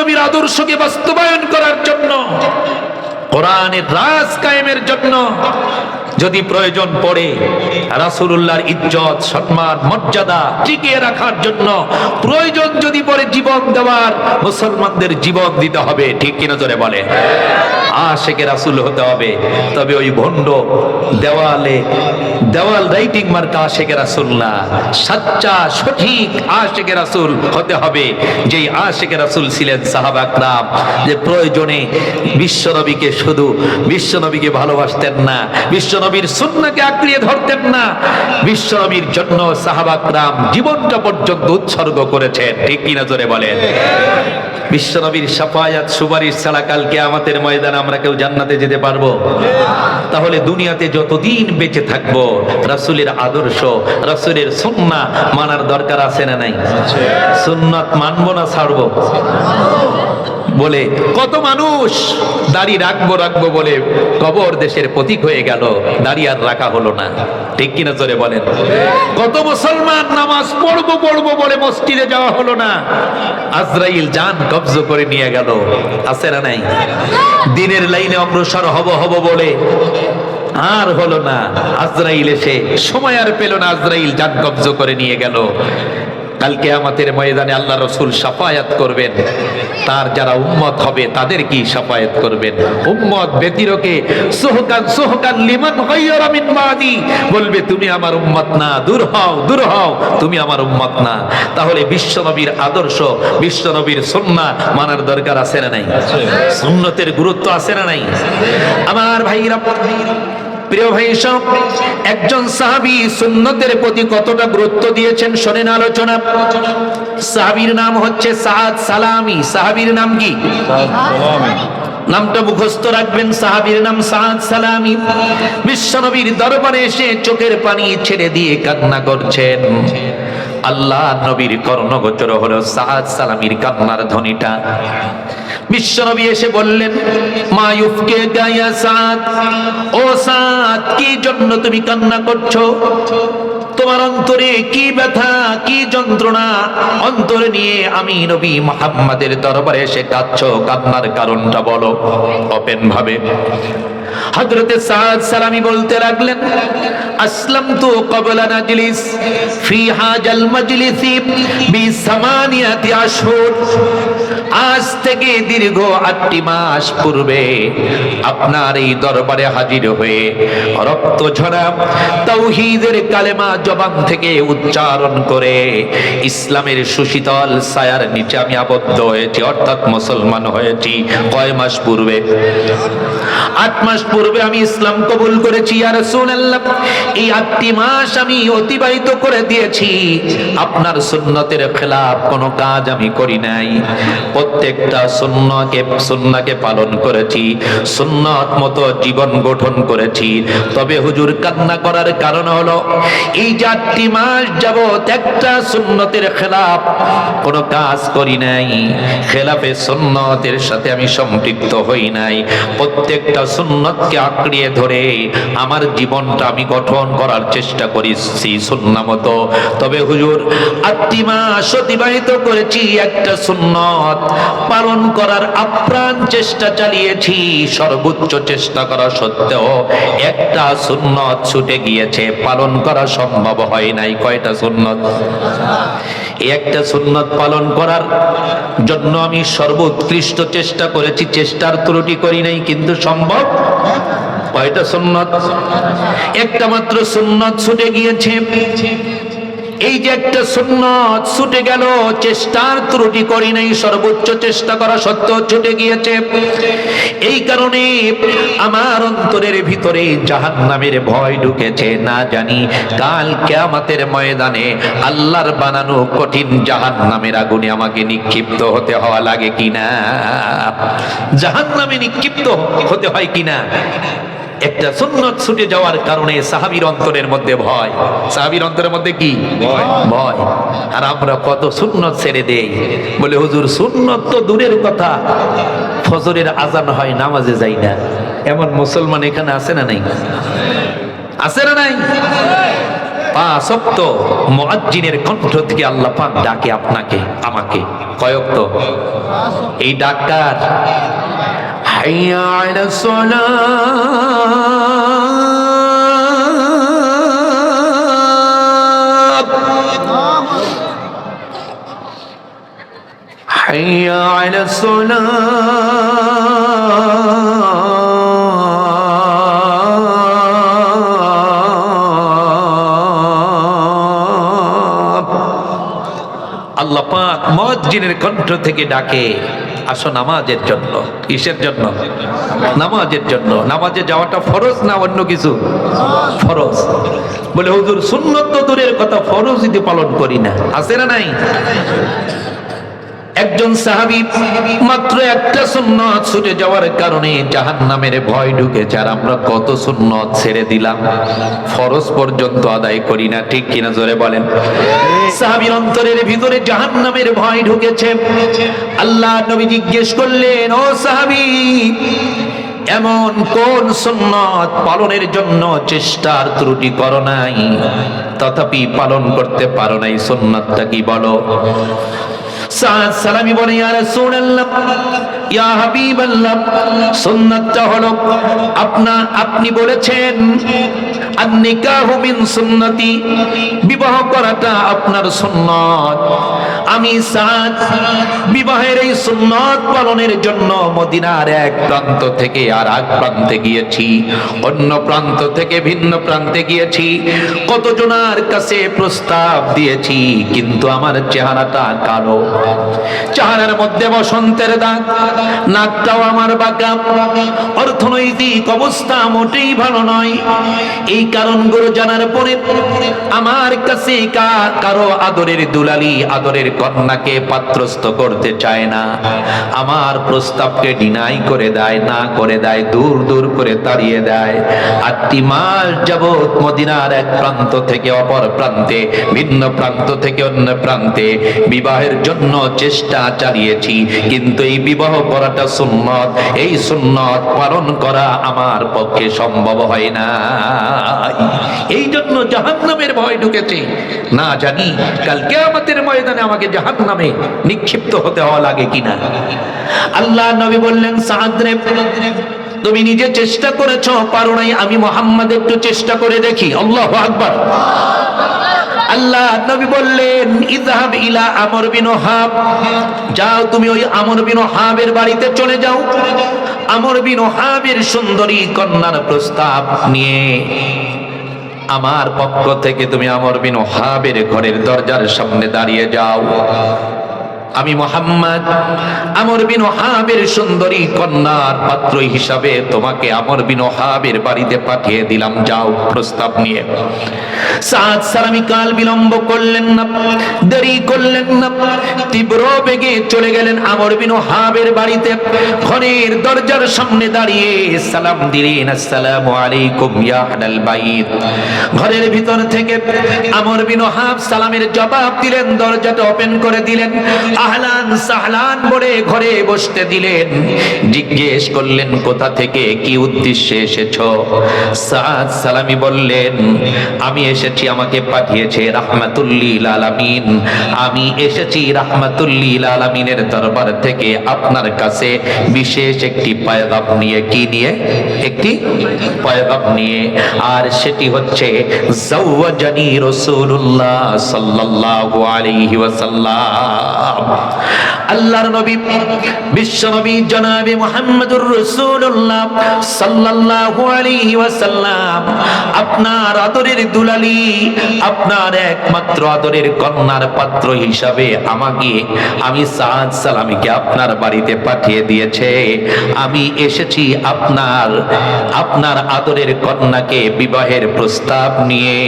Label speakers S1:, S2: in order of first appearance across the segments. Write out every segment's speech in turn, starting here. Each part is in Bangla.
S1: বিশ্বনবীর আদর্শকে বাস্তবায়ন করার জন্য, কোরআনের রাজ কায়েমের জন্য যদি প্রয়োজন পড়ে, রাসূলুল্লাহর ইজ্জত সম্মান মর্যাদা টিকিয়ে রাখার জন্য প্রয়োজন যদি পড়ে জীবন দেওয়ার, মুসলমানদের জীবন দিতে হবে। ঠিক কিনা জোরে বলে? আশিকে রাসূল হতে হবে। তবে ওই ভণ্ড দেওয়াল রাইটিং মার্কা আশিকে রাসূল না, সচ্চা সঠিক আশিকে রাসূল হতে হবে। যেই আশিকে রাসূল ছিলেন সাহাবা একরাম, যে প্রয়োজনে বিশ্বনবীকে শুধু বিশ্বনবীকে ভালোবাসতেন না, বিশ্বনবীর সুন্নাহকে আঁকড়িয়ে ধরতেন না, বিশ্বনবীর জন্য সাহাবা একরাম জীবনটা পর্যন্ত উৎসর্গ করেছেন। ঠিক কিনা জোরে বলেন? বিশ্বনবীর শাফায়াত সুপারিশ ছাড়া কাল কিয়ামতের ময়দানে আমরা কেউ জান্নাতে যেতে পারবো? তাহলে দুনিয়াতে যতদিন বেঁচে থাকবো রাসূলের আদর্শ, রাসূলের সুন্নাহ মানার দরকার আছে না নাই? সুন্নাত মানবো না ছাড়বো? বলে কত মানুষ দাড়ি রাখবো বলে কবর দেশের প্রতীক হয়ে গেল, দাড়ি আর রাখা হলো না। ঠিক কিনা জোরে বলেন? কত মুসলমান নামাজ পড়বো বলে মসজিদে যাওয়া হলো না, আজরাইল জান কবজ করে নিয়ে গেল। আছে না নাই? দিনের লাইনে অগ্রসর হব বলে আর হলো না, আজরাইল এসে সময় আর পেল না, আজরাইল জান কবজ করে নিয়ে গেল। কাল কিয়ামতের ময়দানে আল্লাহ রাসূল শাফায়াত করবেন, তার যারা উম্মত হবে তাদের কি শাফায়াত করবেন? উম্মত ব্যতিরকে সুহকান লিমান গায়রা মিন বাদি, বলবে তুমি আমার উম্মত না, দূর হও, তুমি আমার উম্মত না। তাহলে বিশ্বনবীর আদর্শ, বিশ্বনবীর সুন্নাহ মানার দরকার আছে না নাই? সুন্নতের গুরুত্ব আছে না নাই? আমার ভাইরা, প্রিয় ভাই সব, একজন সাহাবী সুন্নতের প্রতি কতটা গুরুত্ব দিয়েছেন শোনেন আলোচনা। সাহাবীর নাম হচ্ছে সাদ সালামি। সাহাবীর নাম কি? নামটা মুখস্থ রাখবেন, সাহাবীর নাম সাদ সালামি। বিশ্বনবীর দরবারে এসে চোখের পানি ছেড়ে দিয়ে কান্না করছেন। আল্লাহ নবীর কর্ণগোচর হলো সাদ সালামির কান্নার ধ্বনিটা। বিশ্বনবী এসে বললেন, মা ইউফকে গায়া সাদ, ও সাদ কি জন্য তুমি কান্না করছো? তোমার অন্তরে কি ব্যথা, কি যন্ত্রণা অন্তরে নিয়ে আমি নবী মুহাম্মাদের দরবারে এসে কাঁদছো, কান্নার কারণটা বলো ওপেন ভাবে। হযরতে সাদ সালামি বলতে লাগলেন, আসলামতু ক্বাবলা নাজলিস ফি হাজাল মাজলিসি বিসামানিয়াতি আশহুর। আজ থেকে দীর্ঘ 8টি মাস পূর্বে আপনার এই দরবারে হাজির হয়ে রক্ত ঝরা তাওহীদের কালেমা জবান থেকে উচ্চারণ করে ইসলামের সুশীতল ছায়ার নিচে আমি আবদ্ধ হয়েছি, অর্থাৎ মুসলমান হয়েছি। কয় মাস পূর্বে? 8 মাস পূর্বে আমি ইসলাম কবুল করেছি। ইয়া রাসূলুল্লাহ, এই 8টি মাস আমি অতিবাহিত করে দিয়েছি, আপনার সুন্নতের খেলাফ কোনো কাজ আমি করি নাই। প্রত্যেকটা সুন্নাহকে পালন করেছি, সুন্নাত মতো জীবন গঠন করেছি। তবে হুজুর কান্না করার কারণ হলো এই 8টি মাস যাবত একটা সুন্নতের খেলাফ কোনো কাজ করি নাই, খেলাফে সুন্নতের সাথে আমি সম্পৃক্ত হই নাই। প্রত্যেকটা সুন্নতকে আঁকড়িয়ে ধরে আমার জীবনটা আমি গঠন করার চেষ্টা করেছি সুন্নাহ মতো। তবে হুজুর 8টি মাস অতিবাহিত করেছি, একটা সুন্নত পালন করার আপ্রাণ চেষ্টা চালিয়েছি, সর্বোচ্চ চেষ্টা করা সত্ত্বেও একটা সুন্নত ছুটে গিয়েছে, পালন করা সম্ভব হয় নাই। কয়টা সুন্নত? এই একটা সুন্নত পালন করার জন্য আমি সর্বোৎকৃষ্ট চেষ্টা করেছি, চেষ্টার ত্রুটি করি নাই, কিন্তু সম্ভব। কয়টা সুন্নত? একটা মাত্র সুন্নত ছুটে গিয়েছে। এই যে একটা সুন্নত ছুটে গেল, চেষ্টার ত্রুটি করি নাই, সর্বোচ্চ চেষ্টা করা সত্ত্বেও ছুটে গিয়েছে। এই কারণে আমার অন্তরের ভিতরে জাহান্নামের ভয় ঢুকেছে। না জানি কাল কিয়ামতের ময়দানে আল্লাহর বানানো কঠিন জাহান্নামের আগুনে আমাকে নিক্ষিপ্ত হতে হওয়া লাগে কিনা, জাহান্নামে নিক্ষিপ্ত হতে হয় কিনা। একটা সুন্নত ছুটে যাওয়ার কারণে সাহাবীর অন্তরের মধ্যে ভয়। সাহাবীর অন্তরের মধ্যে কি ভয়? আর আমরা কত সুন্নত ছেড়ে দেই, বলে হুজুর সুন্নত তো দূরের কথা, ফজরের আজান হয় নামাজে যাই না। এমন মুসলমান এখানে আছে না নাই? আছে না নাই? পাঁচ ওয়াক্ত মুয়াজ্জিনের কণ্ঠ থেকে আল্লাহ পাক ডাকে আপনাকে আমাকে। কয় ওয়াক্ত? এই ডাকার হাইয়া আলাস সালাত, হাইয়া আলাস সালাত। আল্লাহ পাক মুয়াজ্জিনের কণ্ঠ থেকে ডাকে, আসো নামাজের জন্য। কিসের জন্য? নামাজের জন্য। নামাজে যাওয়াটা ফরজ না অন্য কিছু? ফরজ। বলে হুজুর সুন্নত তো দূরের কথা, ফরজ যদি পালন করি না, আছে না নাই? একজন সাহাবী মাত্র একটা সুন্নত ছুটে যাওয়ার কারণে জাহান্নামের ভয় ঢুকেছে। আর আমরা কত সুন্নত ছেড়ে দিলাম, ফরজ পর্যন্ত আদায় করি না। ঠিক কিনা জোরে বলেন? সাহাবীর অন্তরের ভিতরে জাহান্নামের ভয় ঢুকেছে। আল্লাহ নবী জিজ্ঞেস করলেন, ও সাহাবী, এমন কোন সুন্নত পালনের জন্য চেষ্টার ত্রুটি করো নাই, তথাপি পালন করতে পারো নাই, সুন্নতটা কি বলো? সাদ সালামি বলে, ইয়া রাসূলুল্লাহ, ইয়া হাবিবাল্লাহ, সুন্নাতটা হলো আপনি বলেছেন আন-নিকাহু মিন সুন্নতি, বিবাহ করাটা আপনার সুন্নাত। আমি সাদ বিবাহের এই সুন্নাত পালনের জন্য মদিনার এক প্রান্ত থেকে আর এক প্রান্তে গিয়েছি, অন্য প্রান্ত থেকে ভিন্ন প্রান্তে গিয়েছি, কতজনার কাছে প্রস্তাব দিয়েছি, কিন্তু আমার চেহারাটা কালো, চেহারার মধ্যে বসন্তের দাগ, নাকটাও আমার বাঁকা, অর্থনৈতিক অবস্থা মোটেই ভালো নয়। এই কারণগুলো জানার পরে আমার কাছে কারো আদরের দুলালি, আদরের কন্যাকে পাত্রস্থ করতে চায় না। আমার প্রস্তাবকে ডিনাই করে দেয়, না করে দেয়, দূর দূর করে তাড়িয়ে দেয়। 8টি মাস যাবৎ মদিনার এক প্রান্ত থেকে অপর প্রান্তে, ভিন্ন প্রান্ত থেকে অন্য প্রান্তে বিবাহের জন্য চেষ্টা চালিয়েছি, কিন্তু এই বিবাহ করাটা সুন্নত, এই সুন্নত পালন করা আমার পক্ষে সম্ভব হয় না। এই জন্য জাহান্নামের ভয় ঢুকেছে। না জানি কাল কিয়ামতের ময়দানে আমাকে জাহান্নামে নিক্ষিপ্ত হতে হওয়া লাগে কিনা। আল্লাহ নবী বললেন, সাদ রে, তুমি নিজে চেষ্টা করেছো, পারো নাই, আমি মুহাম্মদ একটু চেষ্টা করে দেখি। আল্লাহু আকবার। আল্লাহ নবী বললেন, ইযহাব ইলা আমর বিন ওহাব, যাও তুমি ওই আমর বিন ওহাবের বাড়িতে চলে যাও। আমর বিন ওহাবের সুন্দরী কন্যার প্রস্তাব নিয়ে আমার পক্ষ থেকে তুমি আমর বিন ওহাবের ঘরের দরজার সামনে দাঁড়িয়ে যাও। আমি মুহাম্মদ আমর বিন ওহাবের সুন্দরী কন্যার পাত্র হিসাবে তোমাকে আমর বিন ওহাবের বাড়িতে পাঠিয়ে দিলাম, যাও প্রস্তাব নিয়ে। সাদ সালামি কাল বিলম্ব করলেন না, দেরি করলেন না, তীব্র বেগে চলে গেলেন আমর বিন ওহাবের বাড়িতে। ঘরের দরজার সামনে দাঁড়িয়ে সালাম দিলেন, আসসালামু আলাইকুম ইয়া আহলাল বাইত। ঘরের ভিতর থেকে আমর বিন ওহাব সালামের জবাব দিলেন, দরজাটা ওপেন করে দিলেন, আহলান সাহলান বলে ঘরে বসতে দিলেন। জিজ্ঞেস করলেন, কোথা থেকে, কি উদ্দেশ্যে এসেছো? সাদ সালামি বললেন, আমি এসেছি, আমাকে পাঠিয়েছে রাহমাতুল লিল আলামিন, আমি এসেছি রাহমাতুল লিল আলামিনের দরবার থেকে আপনার কাছে বিশেষ একটি পয়গাম নিয়ে। কি নিয়ে? একটি পয়গাম নিয়ে। আর সেটি হচ্ছে, যাওয়াজানি রাসূলুল্লাহ সাল্লাল্লাহু আলাইহি ওয়াসাল্লাম। আল্লাহর নবী, বিশ্ব নবী জনাবে মুহাম্মদুর রাসূলুল্লাহ সাল্লাল্লাহু আলাইহি ওয়াসাল্লাম আপনার আদরের দুলালি, আপনার একমাত্র আদরের কন্যার পাত্র হিসাবে আমি সাদ সালামিকে আপনার বাড়িতে পাঠিয়ে দিয়েছে। আমি এসেছি আপনার আদরের কন্যাকে বিবাহের প্রস্তাব নিয়ে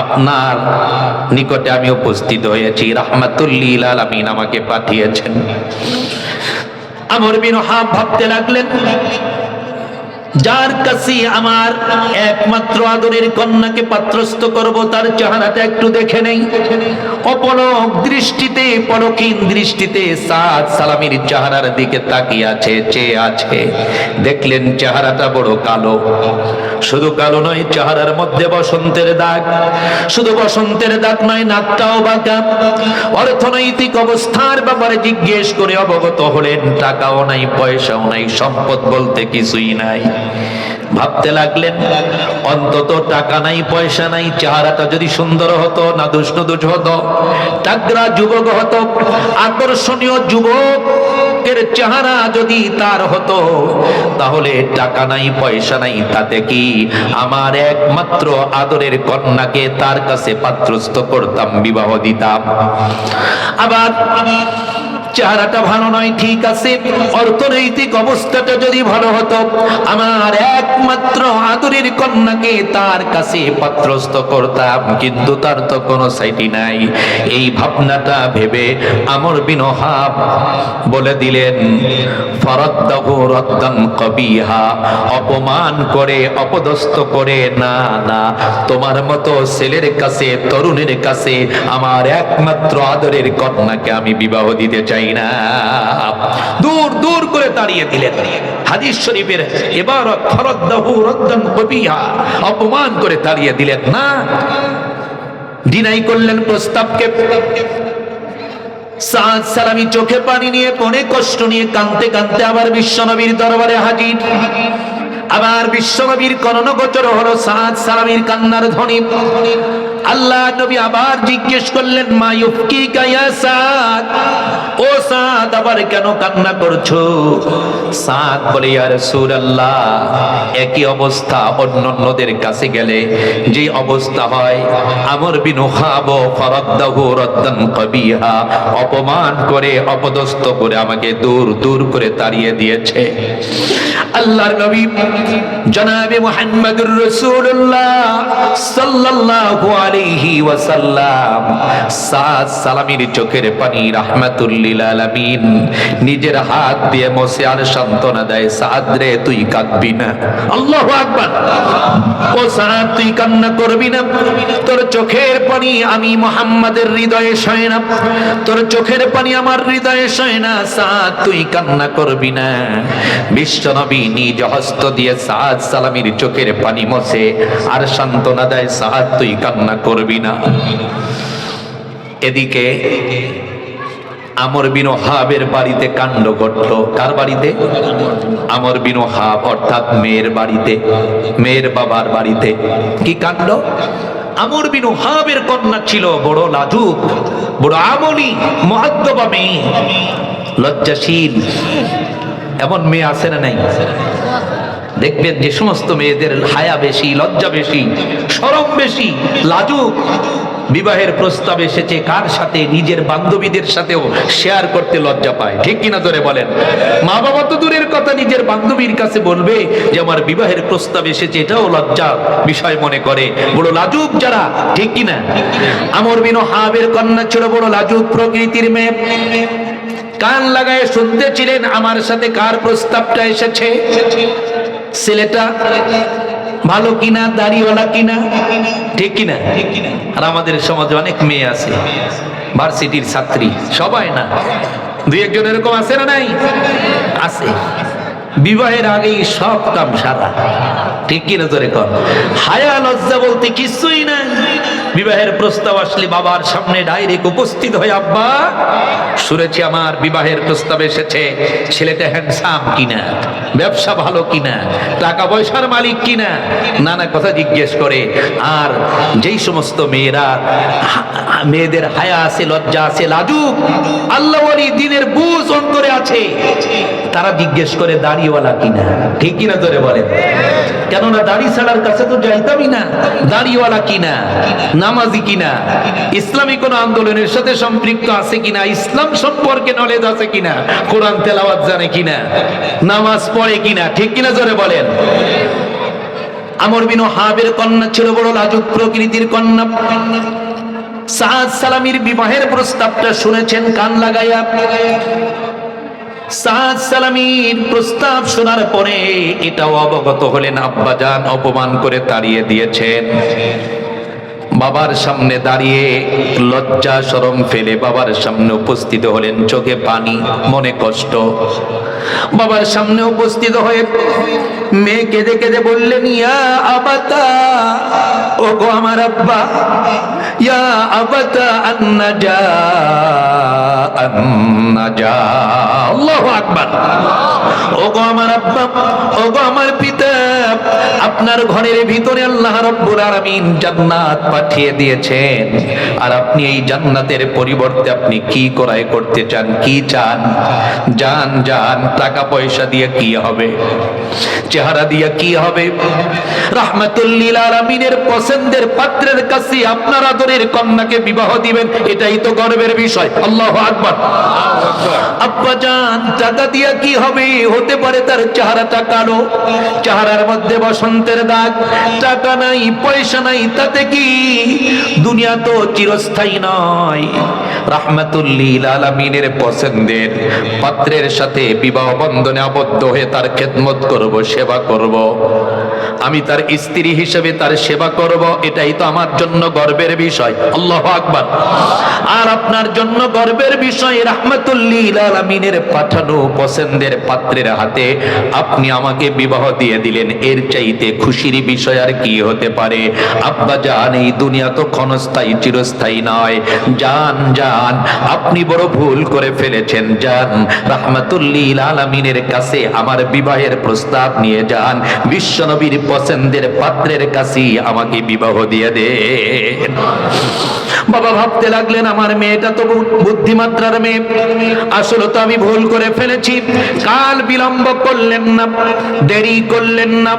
S1: আপনার নিকটে আমি উপস্থিত হয়েছি। রাহমাতুল লিল আলামিন আমাকে পাঠিয়েছেন। আমর বিন ওহাব ভাবতে লাগলেন, যার কাছে আমার একমাত্র আদরের কন্যাকে পাত্রস্থ করব তার চেহারাটা একটু দেখে নেই। অপলক দৃষ্টিতে, পলকহীন দৃষ্টিতে সাদ সালামীর চেহারার দিকে তাকিয়ে আছে, চেয়ে আছে। দেখলেন চেহারাটা বড় কালো। শুধু কালো নয়, চেহারার মধ্যে বসন্তের দাগ। শুধু বসন্তের দাগ নয়, নাকটাও বাঁকা। অর্থনৈতিক অবস্থার ব্যাপারে জিজ্ঞেস করে অবগত হলেন, টাকাও নাই, পয়সাও নাই, সম্পদ বলতে কিছুই নাই। ভাবতে লাগলেন, অন্তত টাকা নাই, পয়সা নাই, চেহারাটা যদি সুন্দর হতো, না দুষ্ণুদুষ হতো, তাগড়া যুবক হতো, আকর্ষণীয় যুবকের চেহারা যদি তার হতো, তাহলে টাকা নাই, পয়সা নাই, তাতে কি আমার একমাত্র আদরের কন্যাকে তার কাছে পাত্রস্থ করতাম, বিবাহ দিতাম। আবার চেহারাটা ভালো নয়, ঠিক আছে, অর্থনৈতিক অবস্থাটা যদি ভালো হতো, আমার একমাত্র আদরের কন্যাকে তার কাছে পাত্রস্থ করতাম, কিন্তু তার তো কোনো সাইটি নাই। এই ভাবনাটা ভেবে আমর বিন ওহাব বলে দিলেন, ফারাদ্দাহু রাদ্দান কবিহা, অপমান করে, অপদস্থ করে, না না, তোমার মতো ছেলের কাছে, তরুণের কাছে আমার একমাত্র আদরের কন্যাকে আমি বিবাহ দিতে চাই না। দূর দূর করে তাড়িয়ে দিলেন। হাদিস শরীফের এবার ফারাদ্দাহু রাদ্দান কবিহা, অপমান করে তাড়িয়ে দিলেন, না, ডিনাই করলেন প্রস্তাবকে। সাদ সালামী চোখে পানি নিয়ে, অনেক কষ্ট নিয়ে, কাঁদতে কাঁদতে আবার বিশ্বনবীর দরবারে হাজির। আবার বিশ্বনবীর কর্ণগোচর হলো সাদ সালামীর কান্নার ধ্বনি। আল্লাহ নবী আবার জিজ্ঞেস করলেন, মা ইউফকিকা ইয়া সাদ, ও সাদ আবার কেন কান্না করছো? সাদ বলে, ইয়া রাসূলুল্লাহ, একই অবস্থা অন্যদের কাছে গেলে যে অবস্থা হয়, আমর বিন ওহাব ফারাদ্দাহু রাদ্দান কবিহা, অপমান করে, অপদস্থ করে আমাকে দূর দূর করে তাড়িয়ে দিয়েছে। আল্লাহর নবী জনাবে মুহাম্মদুর রাসূলুল্লাহ সাল্লাল্লাহু আলাইহি ওয়াসাল্লাম সাদ সালামীর চোখের পানি রাহমাতুল লিল আলামিন নিজের হাত দিয়ে মুছে আর সান্ত্বনা দেয়, সাদ রে তুই কাঁদবি না। আল্লাহু আকবার। ও সাদ তুই কান্না করবি না, তোর চোখের পানি আমি মুহাম্মাদের হৃদয়ে সয় না, তোর চোখের পানি আমার হৃদয়ে সয় না, সাদ তুই কান্না করবি না। বিশ্বনবী নিজ হস্ত দিয়ে সাদ সালামীর চোখের পানি মোছে আর সান্ত্বনা দেয়, সাদ তুই কান্না করবি না। এদিকে আমর বিন ওহাবের বাড়িতে কাণ্ড ঘটল। কার বাড়িতে? আমর বিন ওহাব অর্থাৎ মেয়ের বাড়িতে, মেয়ের বাবার বাড়িতে। কি কাণ্ড? আমর বিন ওহাবের কন্যা ছিল বড় লাজুক, বড় আমলি, মুআদ্দাবা মেয়ে, লজ্জাশীল। এমন মেয়ে আছে না নাই? দেখবেন যে সমস্ত মেয়েদের হায়া বেশি, লজ্জা বেশি, শরম বেশি, লাজুক, বিবাহের প্রস্তাব এসেছে কার সাথে? নিজের বান্ধবীদের সাথেও শেয়ার করতে লজ্জা পায়। ঠিক কিনা ধরে বলেন? মা বাবা তো দূরের কথা, নিজের বান্ধবীর কাছে বলবে যে আমার বিবাহের প্রস্তাব এসেছে, এটাও লজ্জা বিষয় মনে করে, বড় লাজুক যারা। ঠিক কিনা? আমর বিন ওহাবের কন্যা ছিল বড় লাজুক প্রকৃতির মেয়ে। কান লাগায় শুনতেছিলেন আমার সাথে কার প্রস্তাবটা এসেছে, ছেলেটা ভালো কিনা, দাড়িওয়ালা কিনা, ঠিক কিনা? আর আমাদের সমাজে অনেক মেয়ে আছে, ভার্সিটির ছাত্রী, সবাই না, দুই একজন এরকম আছে না নাই? আছে। বিবাহের আগেই সব কাম সারা। ঠিক কিনা জোরে কর? হায়া লজ্জা বলতে কিছুই নাই। বিবাহের প্রস্তাব আসলে বাবার সামনে ডাইরেক্ট উপস্থিত হয়ে, আব্বা শুনেছি আমার বিবাহের প্রস্তাব এসেছে, ছেলেটা হ্যান্ডসাম কিনা, ব্যবসা ভালো কিনা, টাকা পয়সার মালিক কিনা, নানা কথা জিজ্ঞেস করে। আর যেই সমস্ত মেয়েরা, মেয়েদের হায়া আছে, লজ্জা আছে, লাজুক, আল্লাহওয়ালি, দিনের বুঝ অন্তরে আছে, তারা জিজ্ঞেস করে দাড়িওয়ালা কিনা। ঠিক কিনা ধরে বলে? কেননা দাড়ি ছাড়ার কাছে তো যাইতামই না। দাড়িওয়ালা কিনা, নামাজি কিনা, ইসলামী কোন আন্দোলনের সাথে সম্পৃক্ত আছে কিনা, ইসলাম সম্পর্কে নলেজ আছে কিনা, কোরআন তেলাওয়াত জানে কিনা, নামাজ পড়ে কিনা। ঠিক কিনা জোরে বলেন? আমর বিন ওহাবের কন্যা ছিল বড় লাজুক প্রকৃতির কন্যা। সাদ সালামীর বিবাহের প্রস্তাবটা শুনেছেন কান লাগাইয়া। সাদ সালামীর প্রস্তাব শোনার পরে এটাও অবগত হলেন আব্বাজান অপমান করে তাড়িয়ে দিয়েছেন। বাবার সামনে দাঁড়িয়ে লজ্জা শরম ফেলে বাবার সামনে উপস্থিত হলেন, চোখে পানি, মনে কষ্ট। বাবার সামনে উপস্থিত হয়ে মেয়ে কেঁদে কেঁদে বললেন, ইয়া আবাতা, ও গো আমার আব্বা, ইয়া আবাতা আন্নাজা আন্নাজা, আল্লাহু আকবার। ও গো আমার আব্বা, ও গো আমার পিতা, আপনার ঘরের ভিতরে আল্লাহ রাব্বুল আলামিন জান্নাত পাঠিয়ে দিয়েছেন, আর আপনি এই জান্নাতের পরিবর্তে আপনি কি ক্রয় করতে চান? কি চান? জান জান, টাকা পয়সা দিয়ে কি হবে? চেহারা দিয়ে কি হবে? রাহমাতুল লিল আলামিনের পছন্দের পাত্রের কাছে আপনার আদরের কন্যাকে বিবাহ দিবেন, এটাই তো গর্বের বিষয়। আল্লাহু আকবার। আব্বা জান, টাকা দিয়ে কি হবে? হতে পারে তার চেহারাটা কালো, চেহারার মধ্যে বসন্তের দাগ, টাকা নাই, পয়সা নাই, তাতে কি? দুনিয়া তো চিরস্থায়ী নয়। রাহমাতুল লিল আলামিনের পছন্দের পাত্রের সাথে বিবাহ বন্ধনে আবদ্ধ হয়ে তার খেদমত করব, সেবা করব, আমি তার স্ত্রী হিসেবে তার সেবা করব, এটাই তো আমার জন্য গর্বের বিষয়। আল্লাহু আকবার। আর আপনার জন্য গর্বের বিষয়, রাহমাতুল লিল আলামিনের পাঠানো পছন্দের পাত্রের হাতে আপনি আমাকে বিবাহ দিয়ে দিলেন, এর চাইতে খুশির বিষয় আর কি হতে পারে? আব্বা জান, এই দুনিয়া তো ক্ষণস্থায়ী, চিরস্থায়ী নয়। জান জান, আপনি বড় ভুল করে ফেলেছেন। জান, রাহমাতুল লিল আলামিনের কাছে আমার বিবাহের প্রস্তাব নিয়ে যান, বিশ্বনবীর পছন্দের পাত্রের কাছে আমাকে বিবাহ দিয়ে দেন। বাবা ভাবতে লাগলেন, আমার মেয়েটা তো বুদ্ধিমাত্রার মেয়ে, আসলে তো আমি ভুল করে ফেলেছি। কাল বিলম্ব করলেন না, দেরি করলেন না,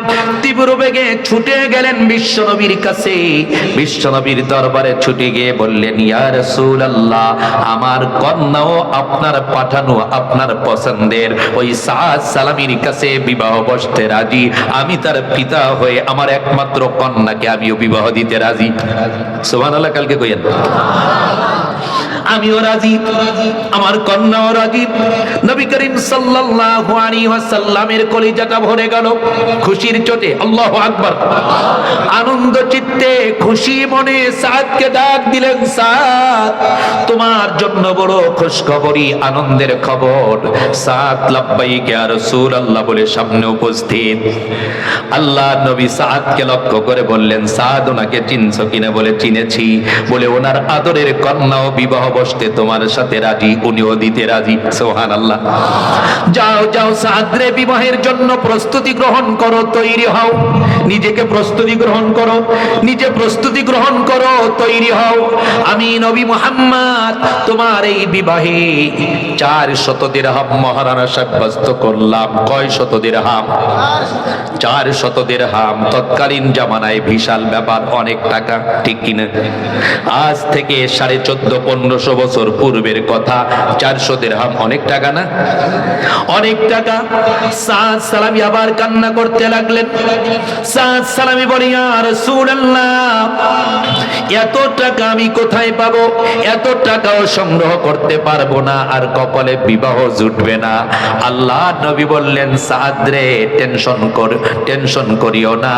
S1: তীব্র বেগে ছুটে গেলেন বিশ্বনবীর কাছে। বিশ্বনবীর দরবারে ছুটে গিয়ে বললেন, ইয়া রাসূলুল্লাহ, আমার কন্যাও আপনার পাঠানো, আপনার পছন্দের ওই সাদ সালামীর কাছে বিবাহ বসতে রাজি। আমি তার পিতা হয়ে আমার একমাত্র কন্যাকে আমিও বিবাহ দিতে রাজি। সুবহানাল্লাহ, কালকে কইেন আমিও রাজি, আমার কন্যাও রাজি। নবী করিম সাল্লাল্লাহু আলাইহি ওয়াসাল্লামের কলিজাটা ভরে গেল খুশির চোটে। আল্লাহু আকবার। আনন্দ চিত্তে খুশি মনে সাদকে ডাক দিলেন, সাদ, তোমার জন্য বড় খুশখবরি, আনন্দের খবর। সাদ লাব্বাইক ইয়া রাসূলুল্লাহ বলে সামনে উপস্থিত। আল্লাহ নবী সাদকে লক্ষ্য করে বললেন, সাদ, ওনাকে চিনছো কিনা? বলে চিনেছি। বলে ওনার আদরের কন্যাও বিবাহ বসতে তোমার সাথে রাজি, উনিও দিতে রাজি। সুবহানাল্লাহ। যাও যাও সাদ রে, বিবাহের জন্য প্রস্তুতি গ্রহণ করো, তৈরি হও, নিজেকে প্রস্তুতি গ্রহণ করো, নিজে প্রস্তুতি গ্রহণ করো, তৈরি হও। আমি নবী মুহাম্মদ তোমার এই বিবাহে 400 দিরহাম মহারানা সাব্যস্ত করলাম। কয় শত দিরহাম? 400 দিরহাম। তৎকালীন জামানায় বিশাল ব্যাপার, অনেক টাকা, ঠিক কিনা? আজ থেকে 1450-1500 বছর পূর্বের কথা। 400 দিরহাম অনেক টাকা না? অনেক টাকা। সাদ সালামী আবার কান্না করতে লাগলেন। সাদ সালামী বলে, ইয়া রাসূলুল্লাহ, এত টাকা আমি কোথায় পাবো? এত টাকাও সংগ্রহ করতে পারবো না, আর কপালে বিবাহ জুটবে না। আল্লাহ নবী বললেন, সাদ রে, টেনশন করিও না,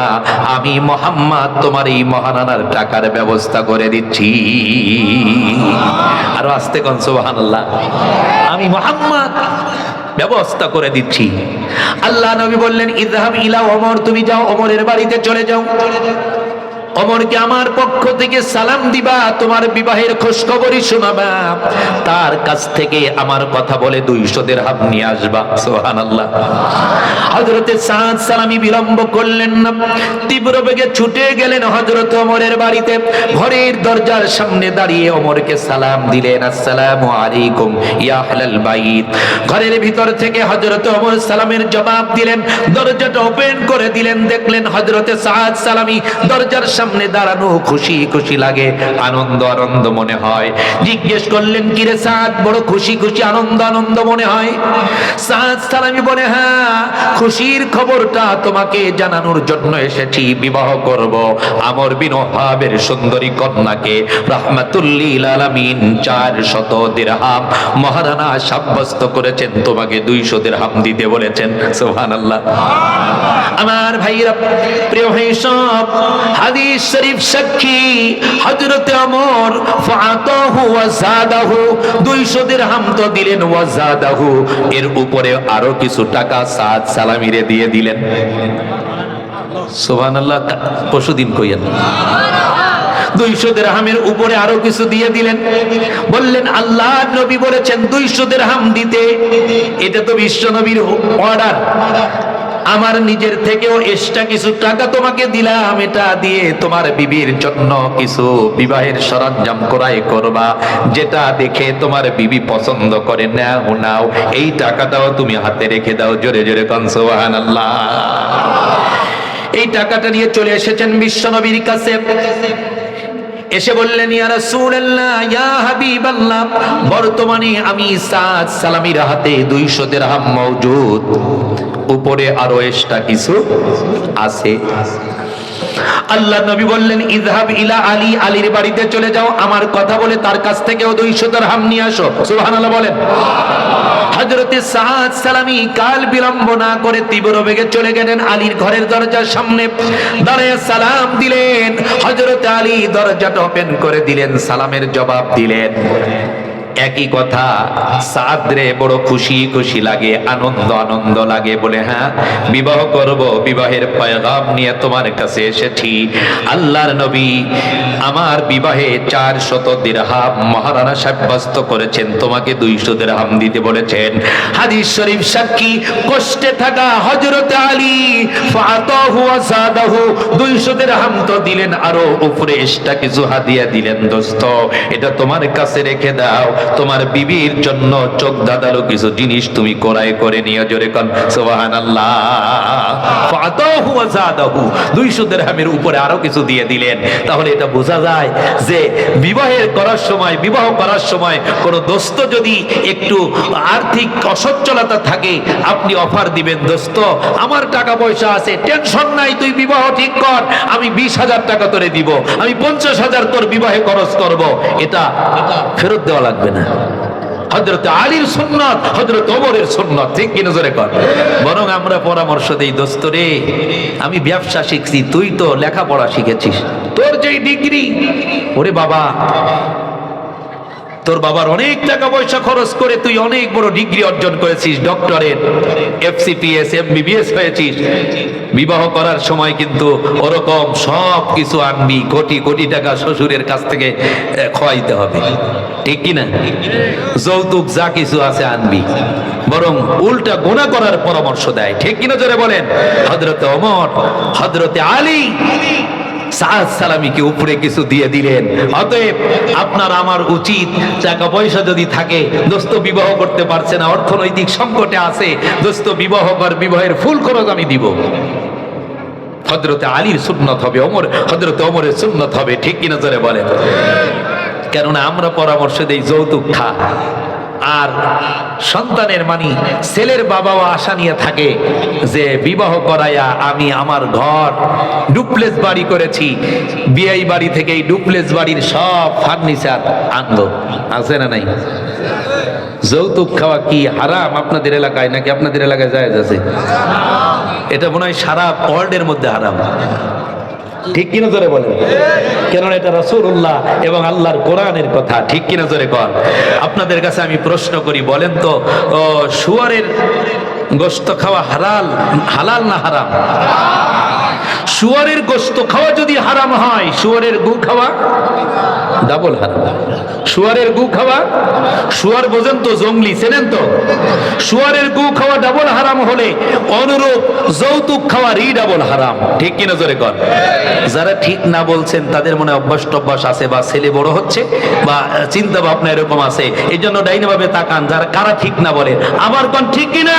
S1: আমি মুহাম্মদ তোমার এই মহানানার টাকার ব্যবস্থা করে দিচ্ছি। আর আস্তে কোন সুবহানাল্লাহ। আমি মুহাম্মদ ব্যবস্থা করে দিচ্ছি। আল্লাহ নবী বললেন, ইযহাব ইলা ওমর, তুমি যাও ওমরের বাড়িতে চলে যাও, ওমরকে আমার পক্ষ থেকে সালাম দিবা, তোমার বিবাহের খোঁজখবরই শোনাবা, তার কাছ থেকে আমার কথা বলে 200 দিরহাম নিয়ে আসবা। সুবহানাল্লাহ। হযরতে সাদ সালামী বিলম্ব করলেন না, তীব্র বেগে ছুটে গেলেন হযরত ওমরের বাড়িতে। ঘরের দরজার সামনে দাঁড়িয়ে ওমরকে সালাম দিলেন, আসসালামু আলাইকুম ইয়া আহলাল বাইত। ঘরের ভিতর থেকে হযরত ওমর সালামের জবাব দিলেন, দরজাটা ওপেন করে দিলেন, দেখলেন হযরতে সাদ সালামী দরজার সামনে সামনে দাঁড়ানো খুশি খুশি লাগে, আনন্দ আনন্দ মনে হয়। জিজ্ঞেস করলেন, কিরে সাদ, বড় খুশি খুশি আনন্দ আনন্দ মনে হয়? সাদ সালামি বলে, হ্যাঁ, খুশির খবরটা তোমাকে জানানোর জন্য এসেছি। বিবাহ করব আমর বিন ওহাবের সুন্দরী কন্যাকে, রাহমাতুল্লিল আলামিন 400 দিরহাম মহারানা সাব্যস্ত করেছেন, তোমাকে 200 দিরহাম দিতে বলেছেন। সুবহানাল্লাহ। আমার ভাইরা, প্রিয় ভাই সব, হাদিস শরীফ সাক্ষী, হযরত ওমর ফাতাহু ওয়া যাদাহু, 200 দিরহাম তো দিলেন, ওয়া যাদাহু, এর উপরে আরো কিছু টাকা সাদ সালামিরে দিয়ে দিলেন। সুবহানাল্লাহ। পরশুদিন কইয়েন 200 দিরহামের উপরে আরো কিছু দিয়ে দিলেন। বললেন, আল্লাহ নবী বলেছেন 200 দিরহাম দিতে, এটা তো বিশ্ব নবীর অর্ডার। আমার নিজের থেকেও এক্সট্রা কিছু টাকা তোমাকে দিলাম, এটা দিয়ে তোমার বিবির জন্য কিছু বিবাহের সরঞ্জাম ক্রয় করবা, যেটা দেখে তোমার বিবি পছন্দ করে। নাও নাও, এই টাকাটাও তুমি হাতে রেখে দাও। জোরে জোরে কোন সুবহানাল্লাহ। এই টাকাটা নিয়ে চলে এসেছেন বিশ্ব নবীর কাছে। এসে বললেন, ইয়া রাসূলুল্লাহ, ইয়া হাবিবাল্লাহ, বর্তমানে আমি সাদ সালামির হাতে 200 দিরহাম মওজুদ, উপরে আরো এক্সট্রা কিছু আছে। আল্লাহ নবী বললেন, ইযহাব ইলা আলী, আলীর বাড়িতে চলে যাও, আমার কথা বলে তার কাছ থেকেও 200 দিরহাম নিয়ে আসো। সুবহানাল্লাহ বলেন। হযরতে সাদ সালামি কাল বিলম্ব না করে তীব্র বেগে চলে গেলেন আলীর ঘরের দরজার সামনে, দাঁড়িয়ে সালাম দিলেন। হযরতে আলী দরজাটা ওপেন করে দিলেন, সালামের জবাব দিলেন। একই কথা, সাদরে বড় খুশি খুশি লাগে, আনন্দ আনন্দ লাগে। বলে, হ্যাঁ, বিবাহ করব, বিবাহের পয়গাম নিয়ে তোমার কাছে এসেছি। আল্লাহর নবী আমার বিবাহে 400 দিরহাম মহারানা সাব্যস্ত করেছেন, তোমাকে 200 দিরহাম দিতে বলেছেন। হাদিস শরীফ সাক্ষী, কষ্টে থাকা হযরত আলী ফাতাহু ওয়া যাদাহু, 200 দিরহাম তো দিলেন, আরো উপরে এক্সট্রা কিছু হাদিয়া দিলেন। দোস্ত, এটা তোমার কাছে রেখে দাও, তোমার বিবির জন্য চোখ ধাঁধালো কিছু জিনিস তুমি ক্রয় করে নিয়ে। জোরে কোন সুবহানাল্লাহ। ফাতাহু ওয়া যাদাহু, 200 দিরহামের উপরে আরো কিছু দিয়ে দিলেন। তাহলে এটা বোঝা যায় যে বিবাহ করার সময় কোন দোস্ত যদি একটু আর্থিক অসচ্ছলতা থাকে, আপনি অফার দিবেন, দোস্ত আমার টাকা পয়সা আছে, টেনশন নাই, তুই বিবাহ ঠিক কর, আমি 20,000 টাকা তোরে দিব, আমি 50,000 তোর বিবাহে খরচ করব। এটা ফেরত দেওয়া লাগবে না। হযরত আলীর সুন্নাত, হযরত ওমরের সুন্নাত, ঠিক কিনা জোরে কর। বরং আমরা পরামর্শ দেই, দোস্ত রে, আমি ব্যবসা শিখছি, তুই তো লেখাপড়া শিখেছিস, তোর যেই ডিগ্রি, ওরে বাবা, তোর বাবার অনেক টাকা পয়সা খরচ করে তুই অনেক বড় ডিগ্রি অর্জন করেছিস, ডক্টরেট, FCPS, MBBS হয়েছিস। বিবাহ করার সময় কিন্তু ওরকম সব কিছু আনবি, কোটি কোটি টাকা শ্বশুরের কাছ থেকে খোয়াইতে হবে, ঠিক কিনা? যৌতুক যা কিছু আছে আনবি, বরং উল্টা গুনাহ করার পরামর্শ দেয়, ঠিক কিনা জোরে বলেন। হযরত ওমর, হযরতে আলী সাদ সালামিকে উপরে কিছু দিয়ে দিলেন। অতএব আপনার আমার উচিত, টাকা পয়সা যদি থাকে, দোস্ত বিবাহ করতে পারছে না, অর্থনৈতিক সংকটে আছে, দোস্ত বিবাহ কর, বিবাহের ফুল খরচ আমি দিব। হযরতে আলীর সুন্নাত হবে, হযরতে ওমরের সুন্নাত হবে, ঠিক কিনা জোরে বলেন। কেননা আমরা পরামর্শ দেই যৌতুক খা, আর সন্তানের মানি ছেলের বাবাও আশা নিয়ে থাকে যে বিবাহ করাইয়া আমি আমার ঘর ডুপ্লেক্স বাড়ি করেছি, বিআই বাড়ি থেকে এই ডুপ্লেক্স বাড়ির সব ফার্নিচার আনবো। আছে না নাই? যৌতুক খাওয়া কি হারাম আপনাদের এলাকায়, নাকি আপনাদের এলাকায় জায়েজ আছে? এটা মনে হয় সারা ওয়ার্ল্ডের মধ্যে হারাম, ঠিক কিনা জোরে বলেন। কেননা এটা রাসূলুল্লাহ এবং আল্লাহর কোরআনের কথা, ঠিক কিনা জোরে কর। আপনাদের কাছে আমি প্রশ্ন করি, বলেন তো, শুয়ারের গোশত খাওয়া হালাল না হারাম? শুয়ারের গোশত খাওয়া যদি হারাম হয়, শুয়ারের গু খাওয়া ডাবল হারাম। শুয়ারের গু খাওয়া, শুয়ার বোঝেন তো, জঙ্গলি চেনেন তো, শুয়ারের গু খাওয়া ডাবল হারাম হলে অনুরূপ যৌতুক খাওয়া ডাবল হারাম, ঠিক কিনা জোরে কর। যারা ঠিক না বলছেন তাদের মনে অভ্যাস আছে, বা ছেলে বড় হচ্ছে, বা চিন্তা ভাবনা এরকম আছে, এই জন্য ডাইনে ভাবে তাকান। যারা কারা ঠিক না বলে আবার কোন ঠিক কিনা,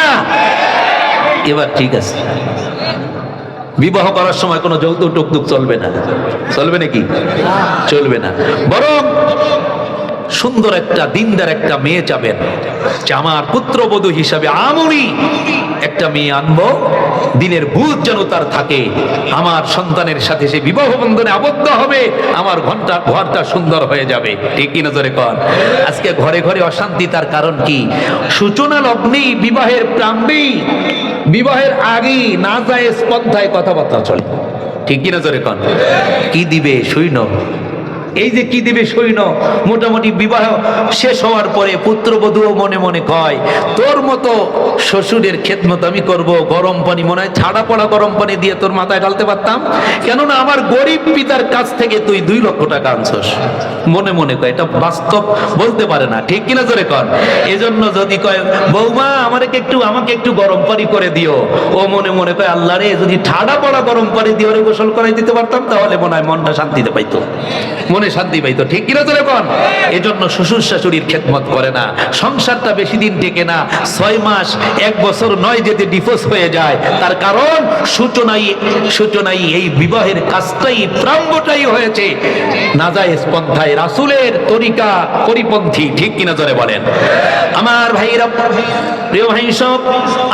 S1: এবার ঠিক আছে। বিবাহ করার সময় কোনো যৌতুক টুকতুক চলবে না। চলবে নাকি? চলবে না। বরং সুন্দর একটা দিনদার একটা মেয়ে চাবেন যে আমার পুত্রবধূ হিসাবে আমি একটা মেয়ে আনবো, দিনের বুঝ যেন তার থাকে, আমার সন্তানের সাথে সে বিবাহ বন্ধনে আবদ্ধ হবে, আমার ঘরটা সুন্দর হয়ে যাবে। ঠিক কি নজরে কর? আজকে ঘরে ঘরে অশান্তি, তার কারণ কি? সূচনা লগ্নেই, বিবাহের প্রাম্বেই, বিবাহের আগেই না যায় স্পর্ধায় কথাবার্তা চলে। ঠিক কি নজরে কর? কি দিবে সৈন্য, এই যে কি দিবে সৈন্য, মোটামুটি বিবাহ শেষ হওয়ার পরে পুত্রবধূও মনে মনে কয় তোর মতো শ্বশুরের খেদমত আমি করব, গরম পানি মনে হয় ছাড়া পড়া গরম পানি দিয়ে তোর মাথায় ঢালতে পারতাম, কেননা আমার গরিব পিতার কাছ থেকে তুই 2 লক্ষ টাকা আনছস। মনে মনে কয়, এটা বাস্তব বলতে পারে না। ঠিক কিনা জোরে কর? এজন্য যদি কয় বৌমা আমাকে একটু গরম পানি করে দিও, ও মনে মনে কয় আল্লাহ রে, যদি ঠাড়া পড়া গরম পানি দিয়ে ওরে গোসল করাই দিতে পারতাম তাহলে মনে হয় মনটা শান্তিতে পাইতো, মনে শান্তি পাইতো। ঠিক কিনা তোরে কোন? এজন্য শ্বশুর শাশুড়ির খেদমত করে না, সংসারটা বেশি দিন টেকে না, 6 মাস 1 বছর নয় যেতে ডিভোর্স হয়ে যায়। তার কারণ সূচনাই এই বিবাহের কাজটাই, প্রারম্ভটাই হয়েছে নাজায়েজ পন্থায়, রাসূলের তরিকা পরিপন্থী। ঠিক কিনা জোরে বলেন? আমার ভাইরা, প্রিয় ভাই সব,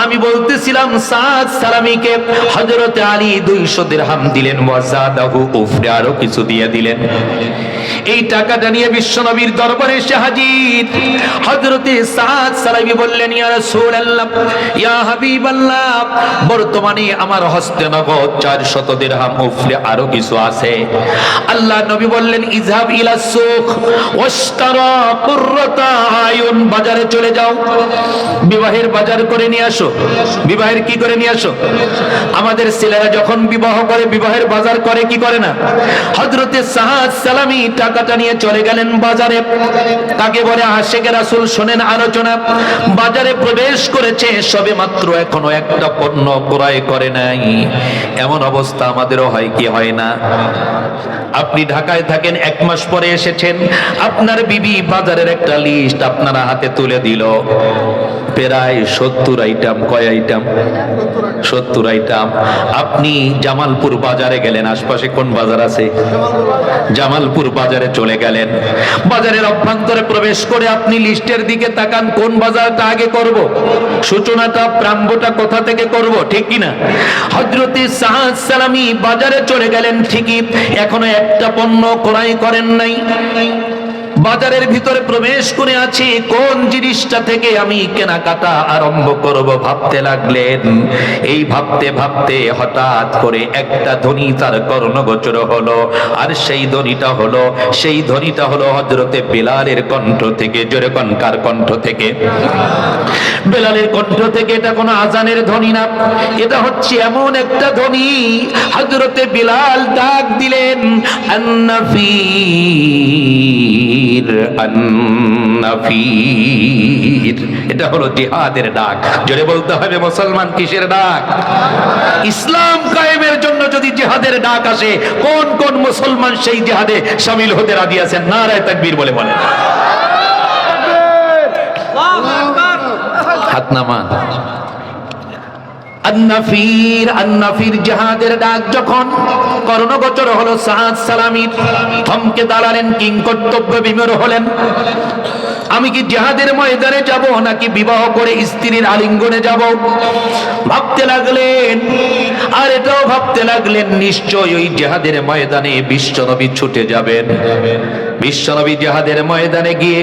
S1: আমি বলতেছিলাম সাদ সালামীকে হযরত আলী 200 দিরহাম দিলেন, ওয়াজাদাহু, উফরে আরো কিছু দিয়ে দিলেন। এই টাকাটা নিয়ে বিশ্বনবীর দরবারে এসে হাজির। হযরতে সাদ সালামী বললেন, ইয়া রাসূলুল্লাহ, ইয়া হাবিবাল্লাহ, বর্তমানে আমার হস্তে নগদ 400 দিরহাম, উফরে আরো কিছু আছে। আল্লাহ নবী বললেন, ইযহাব ইলা সুক ওয়াশতারা কুররাতা আয়ুন, বাজারে চলে যাও, বিবাহের বাজার করে নিয়ে আসো। বিবাহের কি করে নিয়ে আসো? আমাদের ছেলেরা যখন বিবাহ করে, বিবাহের বাজার করে কি করে না? হযরতে সাদ সালামী টাকাটা নিয়ে চলে গেলেন বাজারে। কাকে বলে? আশিকে রাসূল। শোনেন আলোচনা। বাজারে প্রবেশ করেছে, সবে মাত্র এখনো একটা পণ্য ক্রয় করে নাই। এমন অবস্থা আমাদেরও হয় কি হয় না? আপনি ঢাকায় থাকেন, 1 মাস পরে এসেছেন, আপনার বিবি বাজারের একটা লিস্ট আপনার হাতে তুলে দিল, প্রায় 70 আইটেম। কয় আইটেম? 70 আইটেম। আপনি জামালপুর বাজারে গেলেন, আশপাশে কোন বাজার আছে? জামালপুর বাজারে চলে গেলেন। বাজারের অভ্যন্তরে প্রবেশ করে আপনি লিস্টের দিকে তাকান, কোন বাজারটা আগে করব, সূচনাটা প্রারম্ভটা কোথা থেকে করব? ঠিক কিনা? হযরতে সাদ সালামী বাজারে চলে গেলেন ঠিকই, এখনো একটা পণ্য ক্রয় করেন নাই। বাজারের ভিতরে প্রবেশ করে আছে, কোন জিনিসটা থেকে আমি কেনাকাটা আরম্ভ করব ভাবতে লাগলেন। এই ভাবতে ভাবতে হঠাৎ করে একটা ধ্বনি তার কর্ণগোচর হলো, আর সেই ধ্বনিটা হলো হযরতে বেলালের কণ্ঠ থেকে। জোরে কোন? কার কণ্ঠ থেকে? বেলালের কণ্ঠ থেকে। এটা কোনো আজানের ধ্বনি না, এটা হচ্ছে এমন একটা ধ্বনি, হযরতে বেলাল ডাক দিলেন, আন-নাফীর, আন-নাফীর। এটা হলো জিহাদের ডাক। জোরে বলতে হবে মুসলমান, কিসের ডাক? ইসলাম কায়েমের জন্য যদি জিহাদের ডাক আসে, কোন কোন মুসলমান সেই জিহাদে শামিল হতে রাজি আছেন? নারায়ে তাকবীর বলে বলেন। হাত নামান। আন-নাফীর জিহাদের ডাক যখন কর্ণগোচর হলো সাদ সালামীর, থমকে দাঁড়ালেন, কিংকর্তব্য বিমূঢ় হলেন। আমি কি জিহাদের ময়দানে যাব নাকি বিবাহ করে স্ত্রীর আলিঙ্গনে যাব? ভাবতে লাগলেন। আর এটাও ভাবতে লাগলেন, নিশ্চয় ওই জিহাদের ময়দানে বিশ্বনবী ছুটে যাবেন। বিশ্বনবী জিহাদের ময়দানে গিয়ে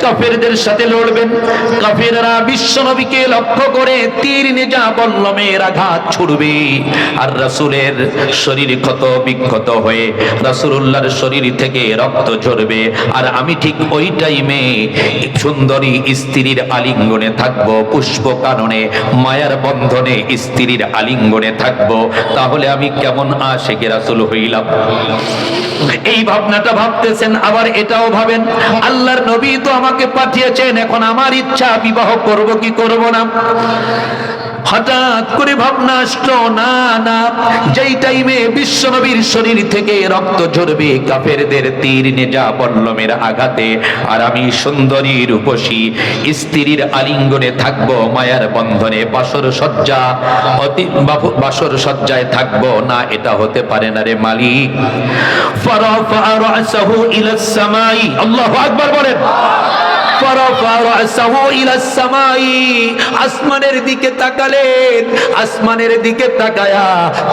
S1: কাফেরদের সাথে লড়বেন। কাফেররা বিশ্বনবীকে লক্ষ্য করে তীর নেজা বল্লমের আঘাত ছুড়বে, আর রাসূলের শরীর ক্ষত বিক্ষত হয়ে রাসূলুল্লাহর শরীর থেকে রক্ত ঝরবে। আর আমি ঠিক ওই টাইমে সুন্দরী স্ত্রীর আলিঙ্গনে থাকবো, পুষ্প কাননে মায়ার বন্ধনে স্ত্রীর আলিঙ্গনে থাকবো। তাহলে আমি কেমন আশিকে রাসূল হইলাম? এই ভাবনাটা ভাবতেছেন। আবার এটাও ভাবেন, আল্লাহর নবী তো আমাকে পাঠিয়েছেন, এখন আমার ইচ্ছা বিবাহ করব কি করব না। হঠাৎ করে ভাবনা আসলো, না না, যেই টাইমে বিশ্বনবীর শরীর থেকে রক্ত ঝরবে কাফেরদের তীর নেজা বল্লমের আঘাতে, আর আমি সুন্দরী রূপসী স্ত্রীর আলিঙ্গনে থাকবো, মায়ার বন্ধনে বাসর সজ্জায় থাকবো না, এটা হতে পারে না রে মালিক। ফারাফা রাসাহু ইলাস সামাই, আল্লাহু আকবার বলেন। আসমানের দিকে তাকালেন, আসমানের দিকে তাকায়া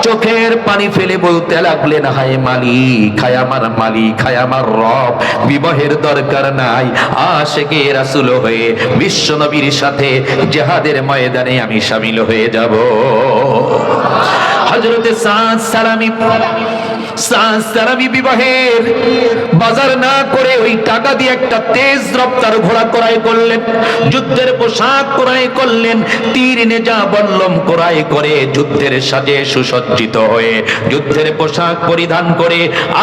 S1: চোখের পানি ফেলে বলতে লাগলেন, হায় মালিক, হায় আমার মালিক, হায় আমার রব, বিবাহের দরকার নাই, আশিকে রাসূল হয়ে বিশ্ব নবীর সাথে জিহাদের ময়দানে আমি শামিল হয়ে যাব। হযরতে সাদ সালামি বিবাহের বাজার না করে ওই টাকা দিয়ে একটা তেজ রপ্তার ঘোড়া ক্রয় করলেন, যুদ্ধের পোশাক ক্রয় করলেন, তীর নেজা বল্লম ক্রয় করে যুদ্ধের সাজে সুসজ্জিত হয়ে যুদ্ধের পোশাক পরিধান করে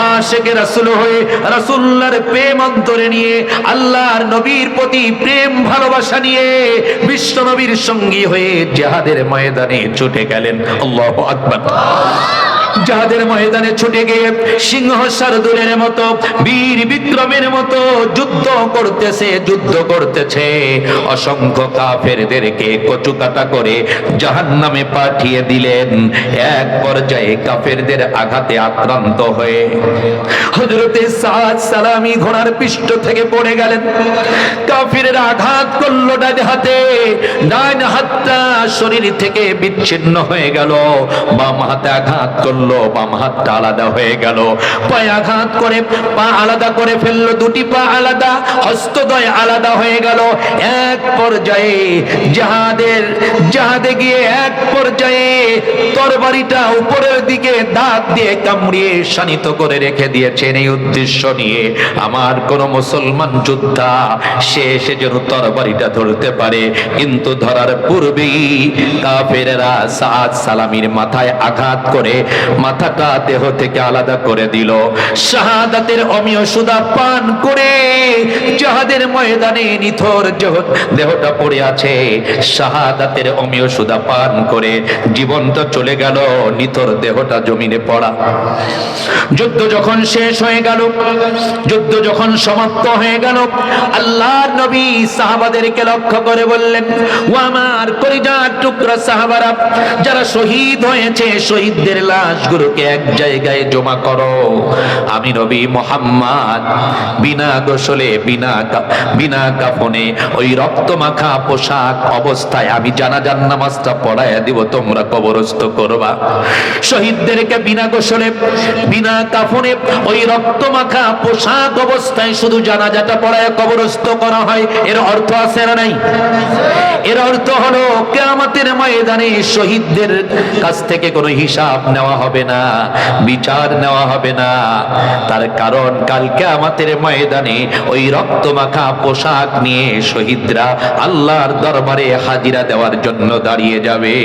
S1: আশিকে রাসূল হয়ে রাসূলুল্লাহর প্রেম অন্তরে নিয়ে আল্লাহর নবীর প্রতি প্রেম ভালোবাসা নিয়ে বিশ্ব নবীর সঙ্গী হয়ে জিহাদের ময়দানে ছুটে গেলেন। আল্লাহু আকবার। জিহাদের ময়দানে ছুটে গিয়ে সিংহ শার্দুলের মতো বীর বিক্রমের মতো যুদ্ধ করতেছে, অসংখ্য কাফেরদেরকে কচুকাটা করে জাহান্নামে পাঠিয়ে দিলেন। এক পর্যায়ে কাফেরদের আঘাতে আক্রান্ত হয়ে হযরতে সাদ সালামি ঘোড়ার পৃষ্ঠ থেকে পড়ে গেলেন। কাফেররা আঘাত করলো ডান হাতটা শরীর থেকে বিচ্ছিন্ন হয়ে গেল, বাম হাতে আঘাত করলো, বাম হাতটা আলাদা হয়ে গেল, পায়ে আঘাত করে পা আলাদা করে ফেললো, দুটি পা আলাদা, হস্তদ্বয় আলাদা হয়ে গেল। এক পর্যায়ে জাহাদে গিয়ে এক পর্যায়ে তরবারিটা উপরের দিকে দাঁত দিয়ে কামড়িয়ে শানিত করে রেখে দিয়েছেন, এই উদ্দেশ্য নিয়ে আমার কোন মুসলমান যোদ্ধা সে এসে যেন তরবারিটা ধরতে পারে। কিন্তু ধরার পূর্বেই কাফেররা সাদ সালামির মাথায় আঘাত করে মাথাটা দেহ থেকে আলাদা করে দিল। শাহাদাতের অমীয় সুধা পান করে জিহাদের ময়দানে নিথর দেহটা পড়ে আছে, শাহাদাতের অমীয় সুধা পান করে জীবনটা চলে গেল, নিথর দেহটা জমিনে পড়া। যুদ্ধ যখন শেষ হয়ে গেল, যুদ্ধ যখন সমাপ্ত হয়ে গেল, আল্লাহর নবী সাহাবাদেরকে লক্ষ্য করে বললেন, ও আমার কলিজার টুকরা সাহাবারা, যারা শহীদ হয়েছে শহীদদের লাশগুলোকে এক জায়গায় জমা করো। আমি নবী মুহাম্মদ বিনা গোসলে বিনা কাফনে ওই রক্তমাখা পোশাক অবস্থায় আমি জানাজার নামাজটা পড়াইয়া দিব, তোমরা কবরস্থ করবা। শহীদদেরকে বিনা গোসলে বিনা কাফনে ওই রক্তমাখা পোশাক অবস্থায় শুধু জানাজাটা পড়াইয়া কবরস্থ করা হয়। এর অর্থ আছে না নাই? এর অর্থ হলো কিয়ামতের ময়দানে শহীদদের কাছ থেকে কোনো হিসাব নেওয়া হবে না, বিচার নেওয়া হবে না। তার কারণ কাল কিয়ামতের ময়দানে ওই রক্তমাখা পোশাক নিয়ে শহীদরা আল্লাহর দরবারে হাজিরা দেওয়ার জন্য দাঁড়িয়ে যাবে।